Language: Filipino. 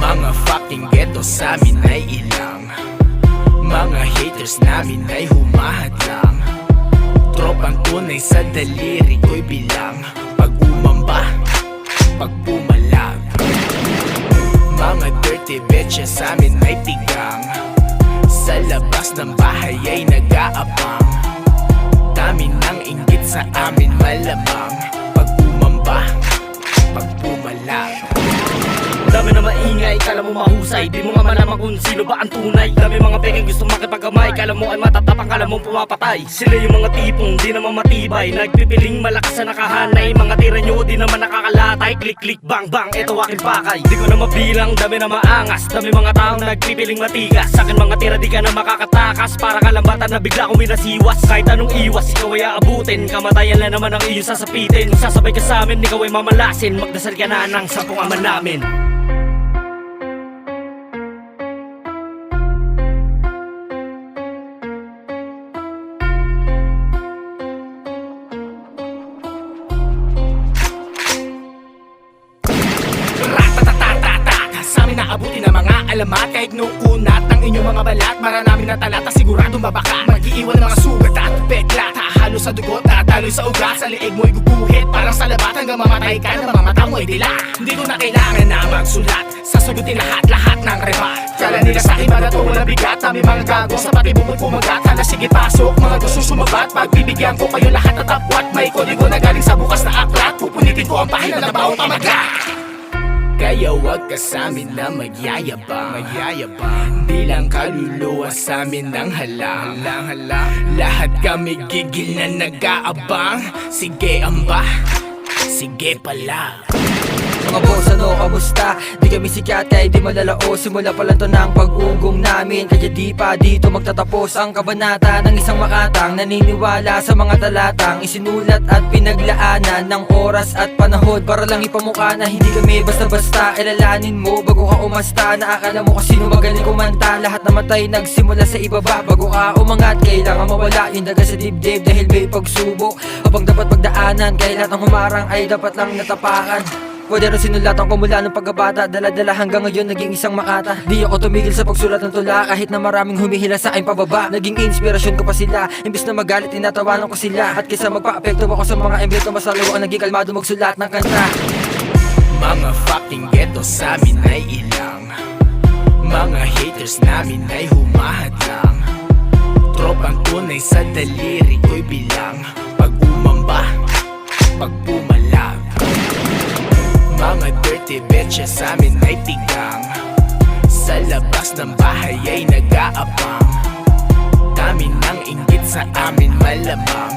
Mga fucking ghetto sa amin ay ilang. Mga haters namin ay humahadlang. Tropang tunay sa daliri ko'y bilang. Pag umamba, pag pumalag. Mga dirty bitches sa amin ay tigang. Sa labas ng bahay ay nag-aabang. Dami ng inggit sa amin malamang. Pag umamba, pag pumalag. Dami na maingay, kala mo mahusay. Di mo nga malaman kung sino ba ang tunay. Dami mga peking gusto makipagkamay. Kala mo ay matatapang, kala mo pumapatay. Sila yung mga tipong di naman matibay. Nagpipiling malakas na nakahanay. Mga tira nyo di naman nakakalatay. Click click bang bang, eto aking pakay. Di ko na mabilang, dami na maangas. Dami mga taong nagpipiling matigas. Sa akin mga tira di ka na makakatakas. Para kalambatan na bigla kong minasiwas. Kahit anong iwas, ikaw ay aabutin. Kamatayan lang naman ang iyong sasapitin. Sasabay ka sa amin, ikaw ay mamalasin. Magdasal ka na ng sampung ama namin. Sa amin naabuti na mga alamat. Kahit noong kunat ang inyong mga balat. Mara namin na talata, sigurado mabaka. Mag-iiwan ng mga sugat at peklat. Hahalo sa dugot, tataloy sa ugat. Sa liig mo'y guguhit, parang sa labat. Hanggang mamatay ka na mamata mo'y dila. Hindi ko na kailangan na magsulat. Sasagutin lahat ng rebat. Kala nila sa'kin bagato walang bigat. Dami mga gago sa pati bukod kumagat. Hala sige pasok, mga gusto sumabat. Pagbibigyan ko kayo lahat na tapwat. May kodigo na galing sa bukas na aklat. Pupunitin ko ang pahina na bawang pamagat. Kaya wag ka sa'min na magyayabang. Di lang kaluluwa sa'min ng halang. Lahat kami gigil na nag-aabang. Sige amba, sige pala. Mga boss, ano, kamusta? Di kami sikat kaya di malalao. Simula pa lang to ng pag-ugong namin. Kaya di pa dito magtatapos ang kabanata ng isang makatang naniniwala sa mga talatang isinulat at pinaglaanan ng oras at panahon para lang ipamukha na hindi kami basta-basta. Ilalanin mo bago ka umasta. Naakala mo kasi sino magaling kumanta. Lahat namatay nagsimula sa ibaba. Bago ka umangat, kailangan mawala yung daga sa dibdib dahil may pagsubok habang dapat pagdaanan. Kaya lahat ng humarang ay dapat lang natapakan. Pwede rin sinulatan ko mula ng pagkabata. Dala-dala hanggang ngayon naging isang makata. Di ako tumigil sa pagsulat ng tula. Kahit na maraming humihila sa aking pababa. Naging inspirasyon ko pa sila. Imbis na magalit, tinatawanan ko sila. At kaysa magpa-apekto ako sa mga embleto, mas lalo ang naging kalmado magsulat ng kanta. Mga fucking ghetto sa amin ay ilang. Mga haters namin ay humahadlang. Tropang tunay sa daliri ko'y bilang. Pag umamba, pag pumalag. Mga dirty bitches sa amin ay tigang. Sa labas ng bahay ay nag-aabang. Dami ng inggit sa amin malamang.